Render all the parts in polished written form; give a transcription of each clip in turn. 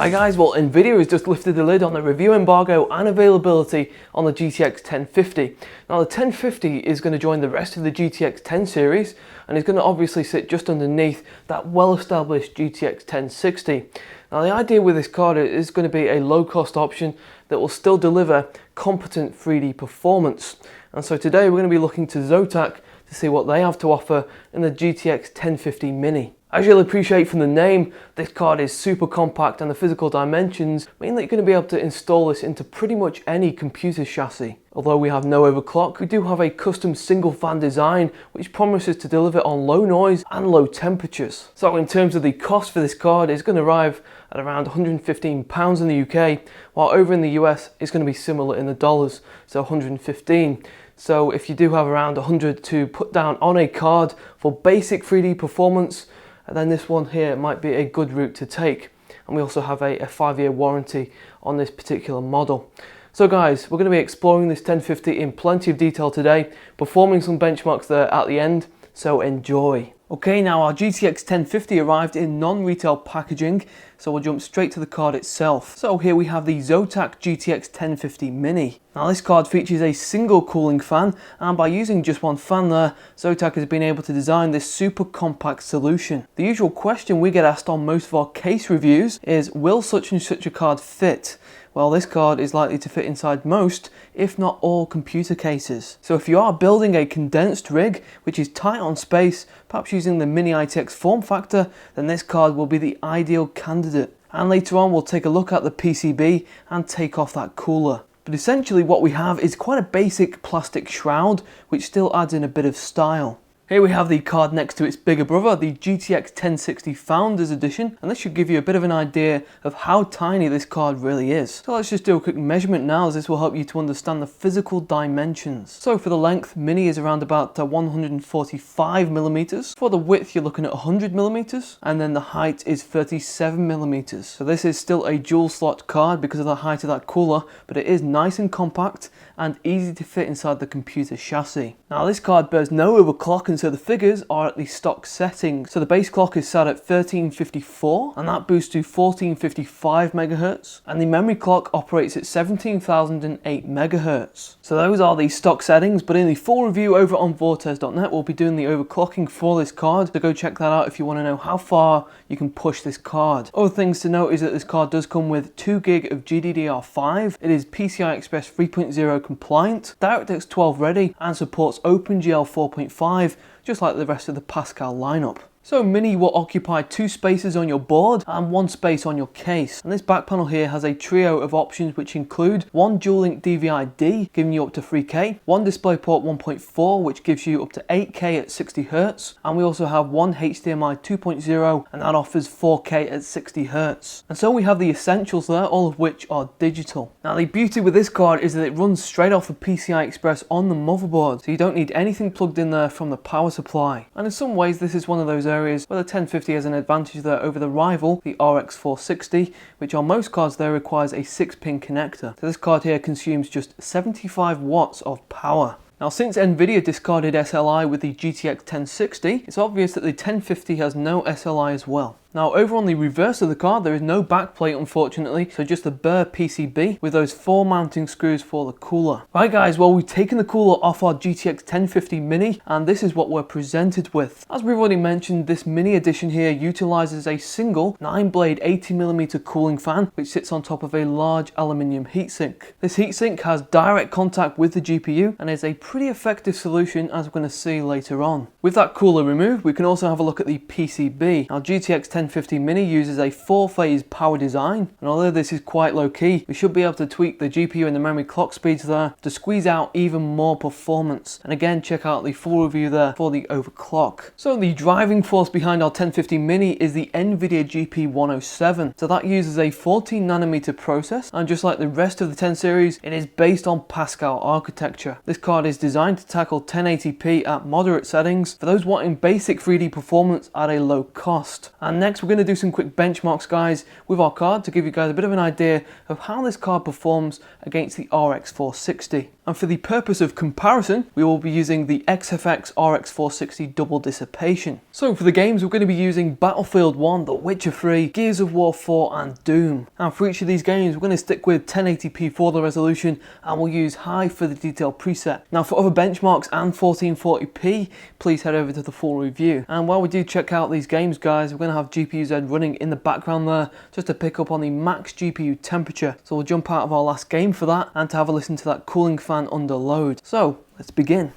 Hi guys, well Nvidia has just lifted the lid on the review embargo and availability on the GTX 1050. Now the 1050 is going to join the rest of the GTX 10 series and is going to obviously sit just underneath that well-established GTX 1060. Now the idea with this card is going to be a low-cost option that will still deliver competent 3D performance. And so today we're going to be looking to ZOTAC to see what they have to offer in the GTX 1050 Mini. As you'll appreciate from the name, this card is super compact and the physical dimensions mean that you're going to be able to install this into pretty much any computer chassis. Although we have no overclock, we do have a custom single fan design which promises to deliver on low noise and low temperatures. So in terms of the cost for this card, it's going to arrive at around £115 in the UK, while over in the US it's going to be similar in the dollars, so 115. So if you do have around 100 to put down on a card for basic 3D performance, then this one here might be a good route to take. And we also have a 5-year warranty on this particular model. So guys, we're going to be exploring this 1050 in plenty of detail today, performing some benchmarks there at the end, so enjoy. Okay, now our GTX 1050 arrived in non-retail packaging, so we'll jump straight to the card itself. So here we have the ZOTAC GTX 1050 Mini. Now this card features a single cooling fan, and by using just one fan there, ZOTAC has been able to design this super compact solution. The usual question we get asked on most of our case reviews is, will such and such a card fit? Well, this card is likely to fit inside most, if not all, computer cases. So if you are building a condensed rig, which is tight on space, perhaps using the Mini ITX form factor, then this card will be the ideal candidate. And later on, we'll take a look at the PCB and take off that cooler. But essentially what we have is quite a basic plastic shroud, which still adds in a bit of style. Here we have the card next to its bigger brother, the GTX 1060 Founders Edition, and this should give you a bit of an idea of how tiny this card really is. So let's just do a quick measurement now, as this will help you to understand the physical dimensions. So for the length, Mini is around about 145mm. For the width, you're looking at 100mm, and then the height is 37mm. So this is still a dual slot card because of the height of that cooler, but it is nice and compact and easy to fit inside the computer chassis. Now this card bears no overclock, and so the figures are at the stock setting. So the base clock is set at 1354 and that boosts to 1455 MHz, and the memory clock operates at 17,008 MHz. So those are the stock settings, but in the full review over on Vortez.net we'll be doing the overclocking for this card, so go check that out if you want to know how far you can push this card. Other things to note is that this card does come with 2GB of GDDR5, it is PCI Express 3.0 compliant, DirectX 12 ready, and supports OpenGL 4.5, just like the rest of the Pascal lineup. So Mini will occupy 2 spaces on your board and 1 space on your case. And this back panel here has a trio of options which include 1 dual-link DVI-D, giving you up to 3K, 1 DisplayPort 1.4, which gives you up to 8K at 60Hz, and we also have 1 HDMI 2.0, and that offers 4K at 60Hz. And so we have the essentials there, all of which are digital. Now the beauty with this card is that it runs straight off the PCI Express on the motherboard, so you don't need anything plugged in there from the power supply. And in some ways this is one of those areas where the 1050 has an advantage there over the rival, the RX 460, which on most cards there requires a 6-pin connector. So this card here consumes just 75 watts of power. Now since Nvidia discarded SLI with the GTX 1060, it's obvious that the 1050 has no SLI as well. Now over on the reverse of the card there is no backplate unfortunately, so just a bare PCB with those 4 mounting screws for the cooler. Right guys, well we've taken the cooler off our GTX 1050 Mini and this is what we're presented with. As we've already mentioned, this Mini edition here utilises a single 9-blade 80mm cooling fan which sits on top of a large aluminium heatsink. This heatsink has direct contact with the GPU and is a pretty effective solution, as we're going to see later on. With that cooler removed, we can also have a look at the PCB. Now GTX 1050 Mini uses a 4-phase power design, and although this is quite low key, we should be able to tweak the GPU and the memory clock speeds there to squeeze out even more performance. And again, check out the full review there for the overclock. So the driving force behind our 1050 Mini is the NVIDIA GP107. So that uses a 14nm process, and just like the rest of the 10 series, it is based on Pascal architecture. This card is designed to tackle 1080p at moderate settings for those wanting basic 3D performance at a low cost. And next next we're going to do some quick benchmarks, guys, with our card to give you guys a bit of an idea of how this card performs against the RX 460. And for the purpose of comparison, we will be using the XFX RX 460 double dissipation. So for the games, we're going to be using Battlefield 1, The Witcher 3, Gears of War 4 and Doom. And for each of these games, we're going to stick with 1080p for the resolution and we'll use high for the detail preset. Now for other benchmarks and 1440p, please head over to the full review. And while we do check out these games, guys, we're going to have GPU-Z running in the background there just to pick up on the max GPU temperature. So we'll jump out of our last game for that and to have a listen to that cooling fan under load. So let's begin.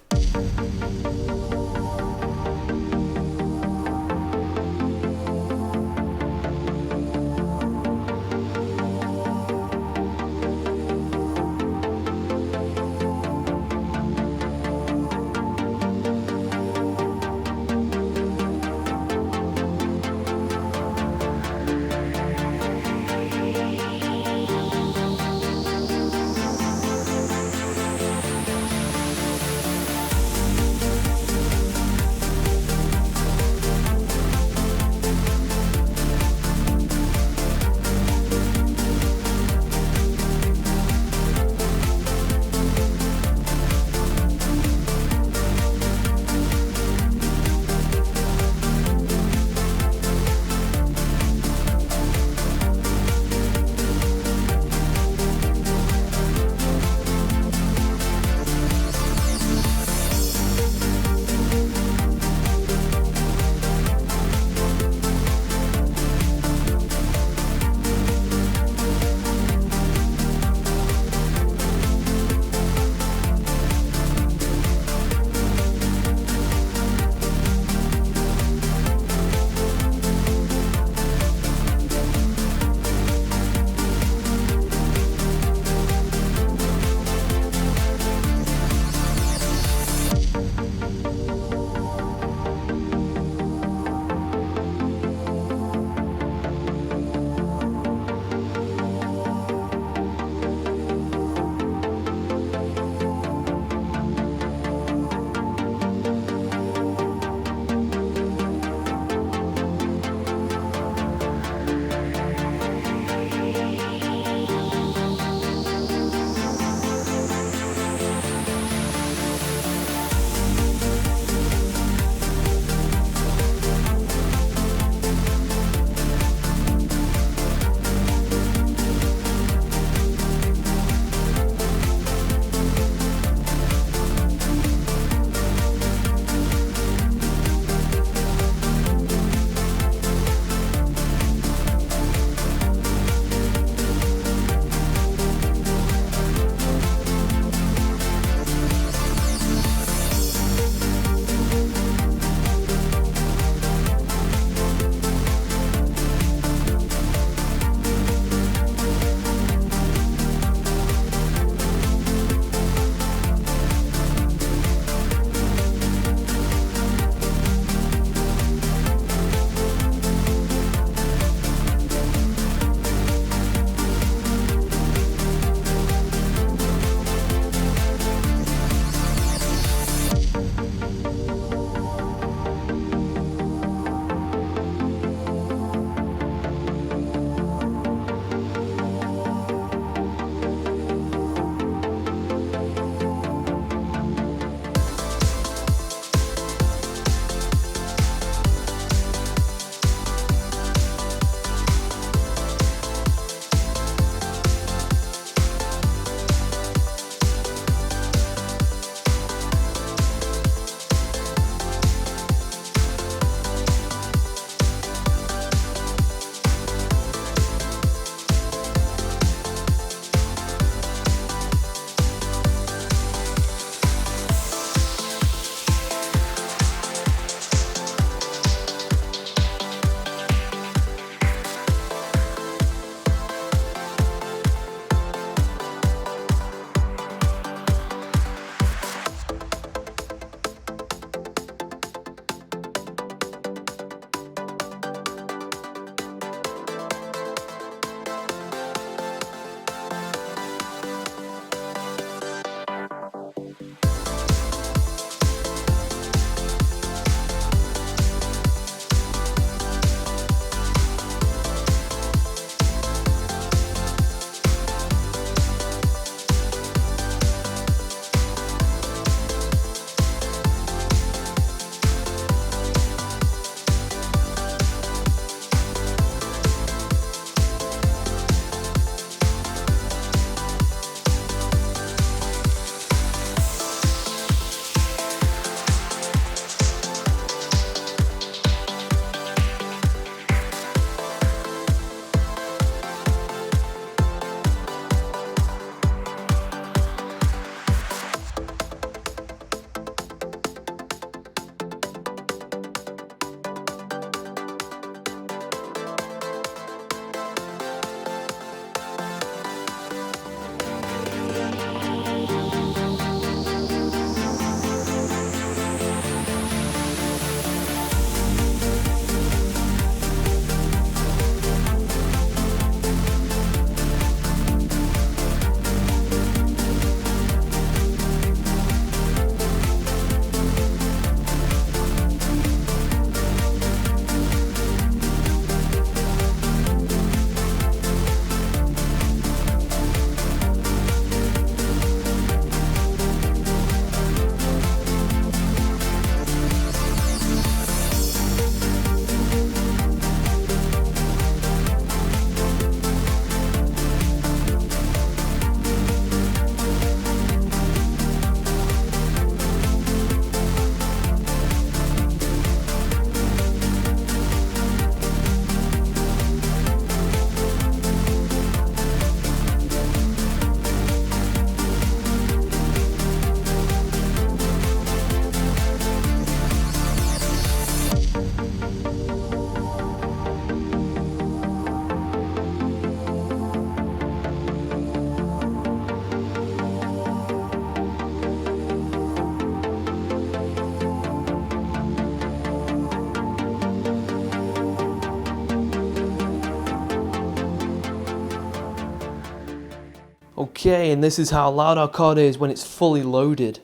Okay, and this is how loud our card is when it's fully loaded.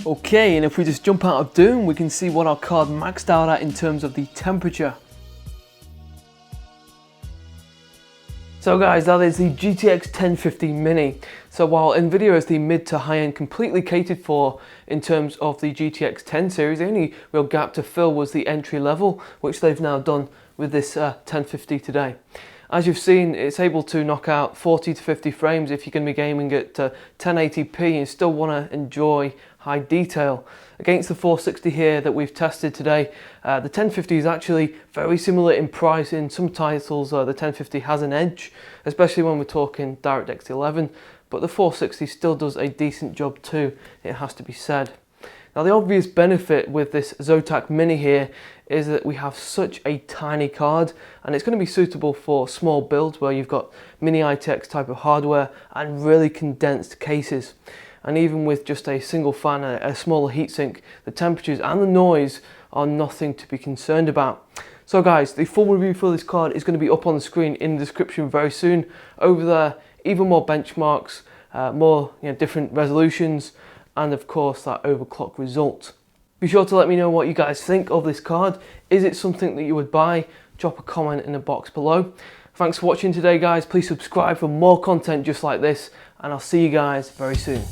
Okay, and if we just jump out of Doom, we can see what our card maxed out at in terms of the temperature. So guys, that is the GTX 1050 Mini. So while Nvidia is the mid to high end completely catered for in terms of the GTX 10 series, the only real gap to fill was the entry level, which they've now done with this 1050 today. As you've seen, it's able to knock out 40 to 50 frames if you're going to be gaming at 1080p and still want to enjoy high detail. Against the 460 here that we've tested today, the 1050 is actually very similar in price. In some titles, the 1050 has an edge, especially when we're talking DirectX 11, but the 460 still does a decent job too, it has to be said. Now the obvious benefit with this ZOTAC Mini here is that we have such a tiny card, and it's going to be suitable for small builds where you've got mini ITX type of hardware and really condensed cases. And even with just a single fan, a smaller heatsink, the temperatures and the noise are nothing to be concerned about. So guys, the full review for this card is going to be up on the screen in the description very soon. Over there, even more benchmarks, more different resolutions, and of course that overclock result. Be sure to let me know what you guys think of this card. Is it something that you would buy? Drop a comment in the box below. Thanks for watching today guys. Please subscribe for more content just like this, and I'll see you guys very soon.